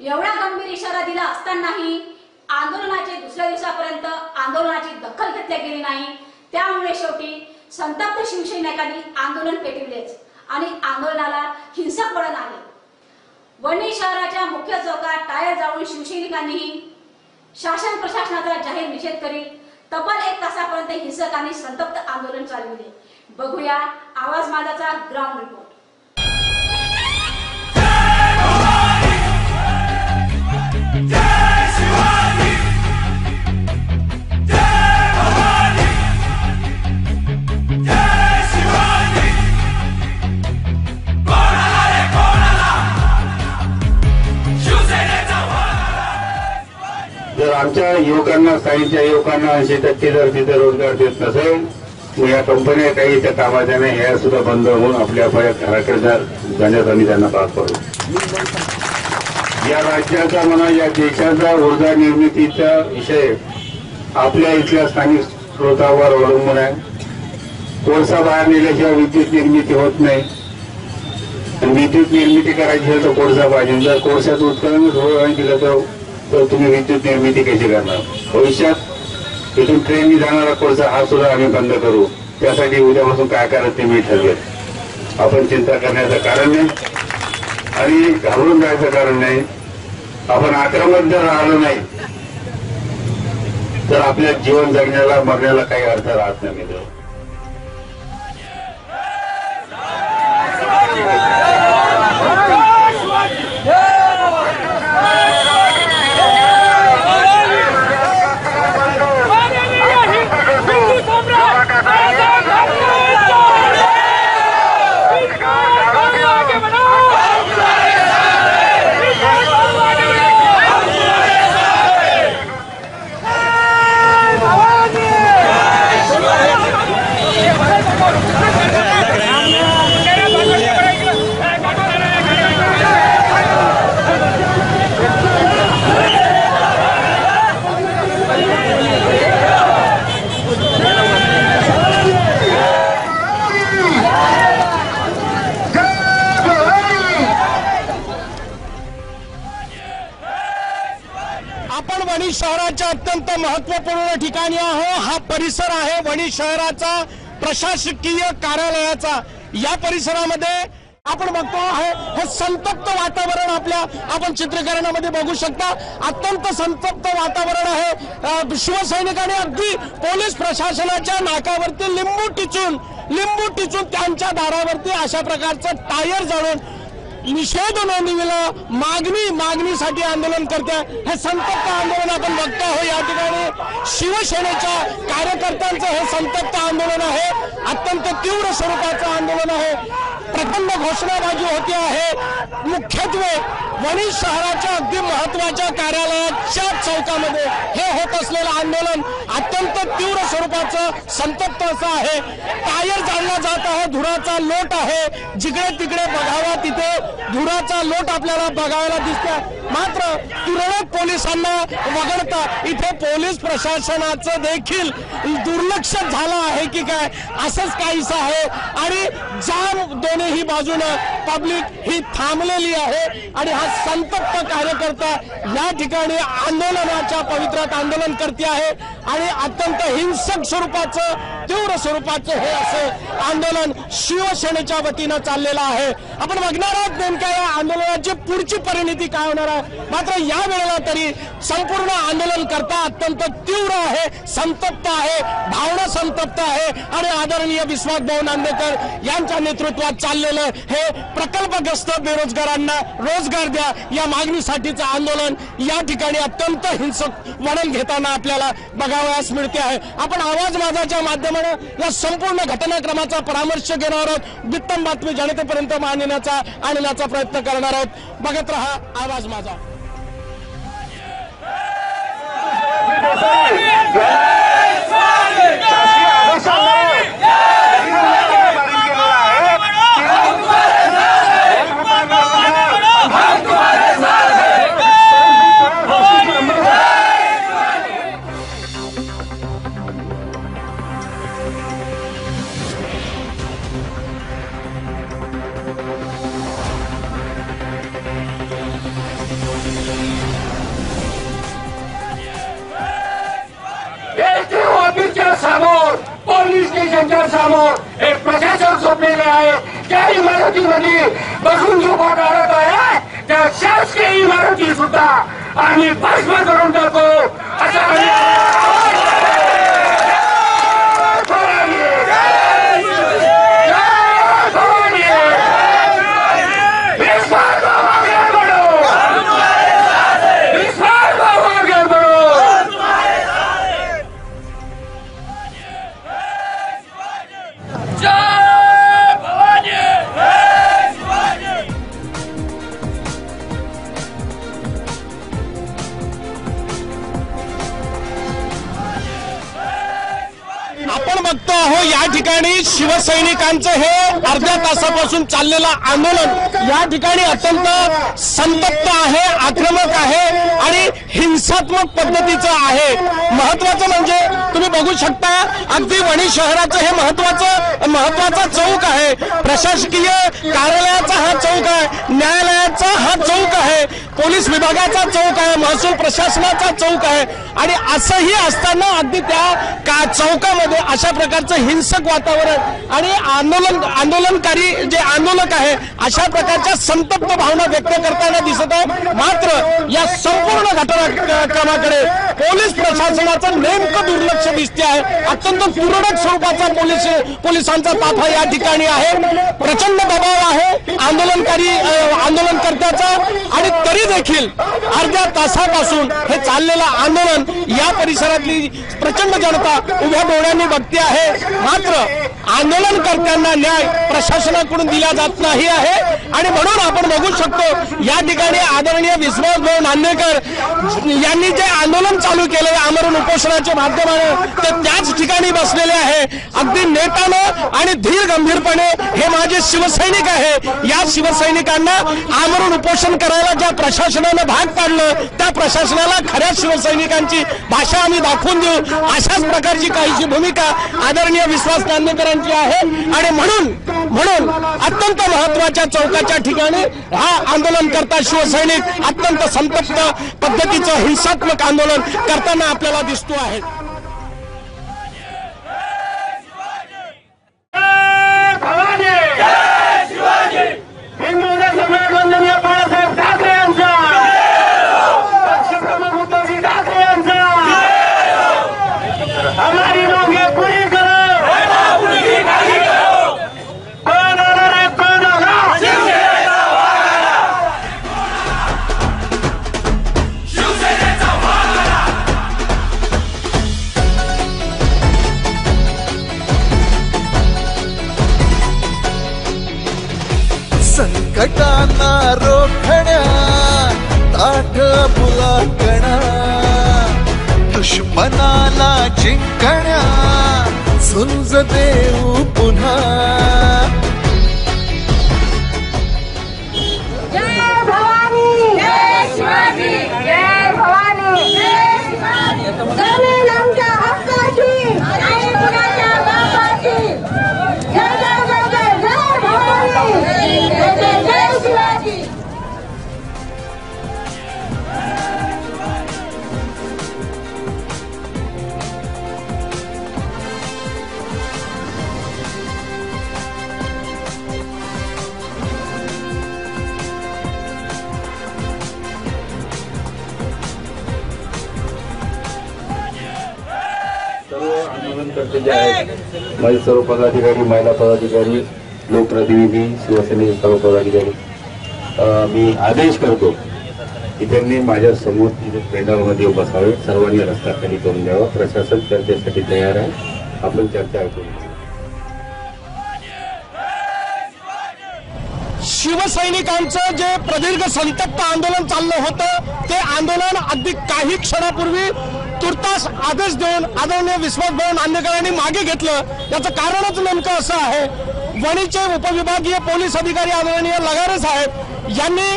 एवढा गंभीर इशारा दिला असतानाही आंदोलनाचे दुसऱ्या दिवसापर्यंत आंदोलनाची दखल घेतली गेली नाही। त्यामुळे शेवटी संतप्त शिवसैनिकांनी आंदोलन पेटविलेच आणि आंदोलनाला हिंसक वळण आले। वणी शहराच्या मुख्य चौकात टायर जाळून शिवसैनिकांनी शासन प्रशासनाचा जाहीर निषेध करीत तब्बल 1 तासापर्यंत हिंसकांनी संतप्त आंदोलन चालविले। बघूया आवाज माझाचा ग्राउंड रिपोर्ट। जर आमच्या युवकांना स्थानिकच्या युवकांना 80% जर तिथे रोजगार देत नसेल मग या कंपन्या काही त्या कामाच्या नाही, ह्या सुद्धा बंद होऊन आपल्या घराकडे जाण्यास आम्ही त्यांना भाग पाडू। या राज्याचा म्हणा या देशाचा ऊर्जा निर्मितीचा विषय आपल्या इथल्या स्थानिक स्रोतावर अवलंबून आहे। कोळसा बाहेर नेल्याशिवाय विद्युत निर्मिती होत नाही। विद्युत निर्मिती करायची असेल तर कोळसा पाहिजे। जर कोळशाचं उत्पादनच होऊ दिलं तर तुम्ही विद्युत निर्मिती कशी करणार? भविष्यात इथून ट्रेननी जाणारा कोळसा हा सुद्धा आम्ही बंद करू। त्यासाठी उद्यापासून काय करायचं ते मी ठरवेल। आपण चिंता करण्याचं कारण नाही आणि घाबरून जायचं कारण नाही। आपण आक्रमक जर राहिलो नाही तर आपल्या जीवन जगण्याला मरण्याला काही अर्थ राहत नाही मित्र। आपण वणी शहराच्या अत्यंत महत्त्वपूर्ण ठिकाणी आहोत। हा परिसर आहे वणी शहराचा प्रशासकीय कार्यालयाचा। या परिसरामध्ये आपण बघतो हे संतप्त वातावरण आपण चित्रीकरणामध्ये बघू शकता। अत्यंत संतप्त वातावरण आहे। शिवसैनिकांनी अगदी पोलीस प्रशासनाच्या नाकावरती लिंबू टिचून त्यांच्या दारावरती अशा प्रकारचं टायर जाळून निषेध नोंदविला। मागणीसाठी आंदोलन करते। हे संतप्त आंदोलन आपण बघतो आहोत। या ठिकाणी शिवसेनेच्या कार्यकर्त्यांचं हे संतप्त आंदोलन आहे। अत्यंत तीव्र स्वरूपाचं आंदोलन आहे। प्रचंड घोषणाबाजी होती आहे। मुख्यत्वे वणी शहराच्या अगदी महत्वाच्या कार्यालयाच्या चौकामध्ये हे होत असलेलं आंदोलन अत्यंत तीव्र स्वरूपाचं संतप्त असं आहे। टायर जाळला जात आहे। धुराचा लोट आहे। जिकडे तिकडे बघावा तिथे धुराचा लोट आपल्याला बघायला दिसतो। मात्र तुरळक पोलिसांना वगळता इथे पोलीस प्रशासनाचं देखील दुर्लक्ष झालं आहे की काय असंच काहीसं आहे। आणि जाम दोन्ही बाजूने पब्लिक ही थांबलेली आहे आणि हा संतप्त कार्यकर्ता या ठिकाणी आंदोलनाच्या पवित्रात आंदोलन करते आहे आणि अत्यंत हिंसक स्वरूपाचं तीव्र स्वरूपाचं हे असं आंदोलन शिवसेनेच्या वतीनं चाललेलं आहे। आपण बघणार आहोत नेमक्या या आंदोलनाची पुढची परिणती काय होणार आहे। मात्र या वेळेला तरी संपूर्ण आंदोलन करता अत्यंत तीव्र आहे, संतप्त आहे, भावना संतप्त आहे आणि आदरणीय विश्वास भाऊ नांदेकर यांच्या नेतृत्वात चाललेलं हे प्रकल्पग्रस्त बेरोजगारांना रोजगार द्या या मागणीसाठीचं आंदोलन या ठिकाणी अत्यंत हिंसक वळण घेताना आपल्याला बघावयास मिळते आहे। आपण आवाज माझाच्या माध्यमातून या संपूर्ण घटनाक्रमाचा परामर्श घेणार आहोत। उत्तम बातमी जनतेपर्यंत आणण्याचा प्रयत्न करणार आहोत। बघत रहा आवाज माझा। ऑफिसच्या समोर, पोलीस स्टेशनच्या समोर एक प्रशासन झोपलेले आहे. त्या इमारतीमध्ये बसून झोपा काढत आहे. त्या शासकीय इमारती सुद्धा आम्ही भस्म करून टाकू असं आपण बघतो आहोत या ठिकाणी शिवसैनिकांचं हे अर्ध्या तासापासून चाललेलं आंदोलन या ठिकाणी अत्यंत संतप्त आहे, आक्रमक आहे आणि हिंसात्मक पद्धतीचं आहे. महत्वाचं म्हणजे तुम्ही बघू शकता अगदी वणी शहराचं हे महत्वाचा चौक आहे. प्रशासकीय कार्यालयाचा हा चौक आहे, न्यायालयाचा हा चौक आहे, पोलीस विभागाचा चौक आहे, महसूल प्रशासनाचा चौक आहे. आणि असंही असताना अगदी त्या चौकामध्ये अशा प्रकारचं हिंसक वातावरण आणि आंदोलनकारी जे आंदोलक आहे अशा प्रकारच्या संतप्त भावना व्यक्त करताना दिसत आहे. मात्र या संपूर्ण घटनाक्रमाकडे पोलीस प्रशासनाचं नेमकं दुर्लक्ष दिसते आहे. अत्यंत तुरळक स्वरूपाचा पोलिसांचा ताफा या ठिकाणी आहे. प्रचंड दबाव आहे आंदोलनकर्त्याचा आणि तरी देखील अर्ध्या तासापासून हे चाललेलं आंदोलन या परिसरातली प्रचंड जनता उभ्या डोळ्यांनी बघते आहे. मात्र आंदोलनकर्त्यांना न्याय प्रशासनाकडून दिला जात नाही आहे. आणि म्हणून आपण बघू शकतो या ठिकाणी आदरणीय विश्वासभाऊ नांदेकर यांनी जे आंदोलन चालू केले आमरण उपोषणाच्या माध्यमाने ते त्याच ठिकाणी बसलेले आहे. अगदी नेटानं आणि धीर गंभीरपणे हे माझे शिवसैनिक आहे. या शिवसैनिकांना आमरण उपोषण करायला ज्या प्रशासनानं भाग पाडलं त्या प्रशासनाला खऱ्या शिवसैनिकांची भाषा आम्ही दाखवून देऊ अशाच प्रकारची काहीशी भूमिका आदरणीय विश्वास नांदेकरांची आहे. आणि म्हणून अत्यंत महत्वाच्या चौकाच्या ठिकाणी हा आंदोलन करता शिवसैनिक अत्यंत संतप्त पद्धतीचं हिंसात्मक आंदोलन करताना आपल्याला दिसतो आहे. संकटांना रोखण्या ताठ फुलाकणा दुश्मनाला जिंकण्या झुंज देऊ पुन्हा. जय भवानी, जय शिवाजी, जय भवानी, जय शिवाजी. जमीन आमच्या हक्काची आणि कुणाच्या बापाची. जय जय जय जय जय भवानी, जय जय जय शिवाजी. सर्व आंदोलनकर्ते जे आहेत माझे सर्व पदाधिकारी, महिला पदाधिकारी, लोकप्रतिनिधी, शिवसैनिक सर्व पदाधिकारी, मी आदेश करतो की त्यांनी माझ्या समोर तिथे पेंडालमध्ये बसावे. सर्वांनी रस्ता खाली करून द्यावा. प्रशासन चर्चेसाठी तयार आहे. आपण चर्चा ऐकू. शिवसैनिकांचं जे प्रदीर्घ संतप्त आंदोलन चाललं होतं ते आंदोलन अगदी काही क्षणापूर्वी तुर्तास आदेश देऊन आदरणीय विश्वासभाऊ नांदेकरांनी मागे घेतलं. याचं कारणच नेमकं असं आहे. वणीचे उपविभागीय पोलीस अधिकारी आदरणीय लगारे साहेब यांनी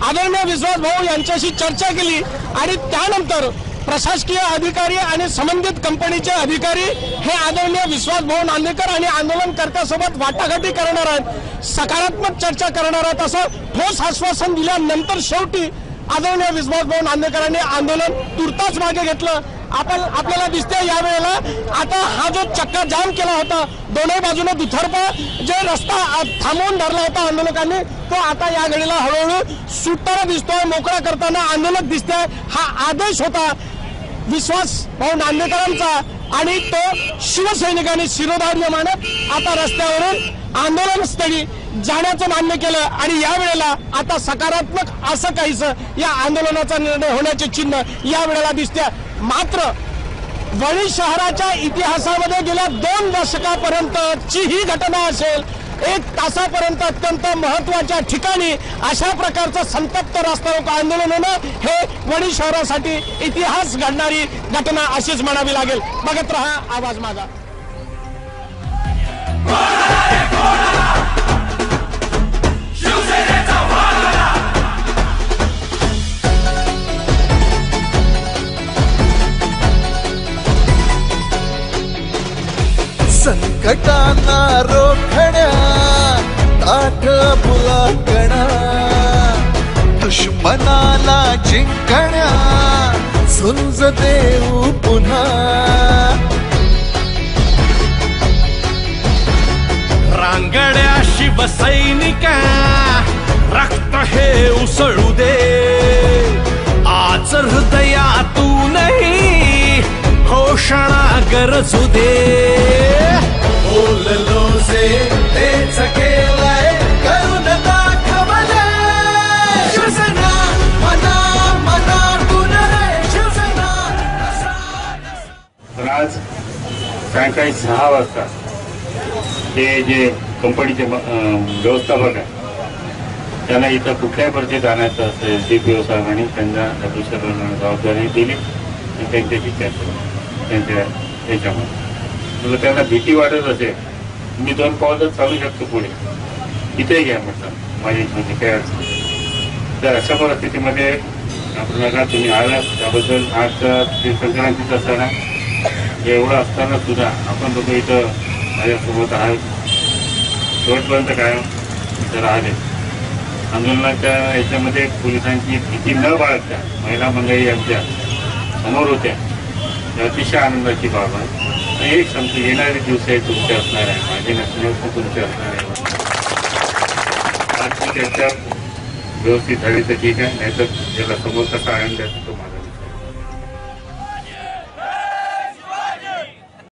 आदरणीय विश्वासभाऊ यांच्याशी चर्चा केली आणि त्यानंतर प्रशासकीय अधिकारी आणि संबंधित कंपनीचे अधिकारी हे आदरणीय विश्वासभाऊ नांदेकर आणि आंदोलनकर्त्यासोबत वाटाघाटी करणार आहेत, सकारात्मक चर्चा करणार आहेत असं ठोस आश्वासन दिल्यानंतर शेवटी आदरणीय विश्वासभाऊ नांदेकरांनी आंदोलन तुर्तास मागे घेतलं. आपल्याला दिसते यावेळेला आता हा जो चक्का जाम केला होता दोन्ही बाजूने दुतर्फा जे रस्ता थांबवून धरला होता आंदोलकांनी तो आता या घडीला हळूहळू सुटताना दिसतोय, मोकळा करताना आंदोलक दिसतोय. हा आदेश होता विश्वासभाऊ नांदेकरांचा आणि तो शिवसैनिकांनी शिरोधार्य मानत आता रस्त्यावरून आंदोलनस्थळी जाण्याचं मान्य केलं. आणि यावेळेला आता सकारात्मक असं काहीच या आंदोलनाचा निर्णय होण्याचे चिन्ह या वेळेला दिसते. मात्र वणी शहराच्या इतिहासामध्ये गेल्या 2 दशकापर्यंतची ही घटना असेल. 1 तासापर्यंत अत्यंत महत्वाच्या ठिकाणी अशा प्रकारचं संतप्त रस्ता रोको आंदोलन होणं हे वणी शहरासाठी इतिहास घडणारी घटना अशीच म्हणावी लागेल. बघत रहा आवाज माझा. संकटांना रोखण्या ताठ फुला कणा दुश्मनाला जिंकण्या झुंज देऊ पुन्हा रांगड्या शिवसैनिका रक्त हे उसळू दे आज हृदयातूनही घोषणा गरजू दे बोललो जे तेच केलंय करून दाखवले शिवसेना मना मनातून शिवसेना. पण आज सायंकाळी 6 वाजता हे जे कंपनीचे व्यवस्थापक आहे त्यांना इथं कुठल्याही परिस्थितीत आणायचं असेल DPO साहेबांनी त्यांना दुसऱ्या जबाबदारी दिली आणि त्यांच्याशी चर्चा त्यांच्या याच्यामध्ये तुला त्यांना भीती वाटत असेल मी 2 पावलं चालू शकतो पुढे इथेही घ्या म्हटलं माझी म्हणजे काय अडचण. तर अशा परिस्थितीमध्ये आपल्याला तुम्ही आलात त्याबद्दल आज संक्रांतीचा सण आहे. एवढं असताना सुद्धा आपण लोक इथं माझ्यासोबत आहात शेवटपर्यंत कायम इथं राहिले. आंदोलनाच्या याच्यामध्ये पोलिसांची भीती न बाळगता महिला मंडळी आमच्या समोर होत्या अतिशय आनंदाची बाब आहे. एक सांगतो येणारे दिवस हे तुमचे असणार आहे माझे नसणे तुमचे असणार आहे. आजची चर्चा व्यवस्थित झाली तर ठीक आहे नाहीतर त्याला समोर कसा आनंद असतो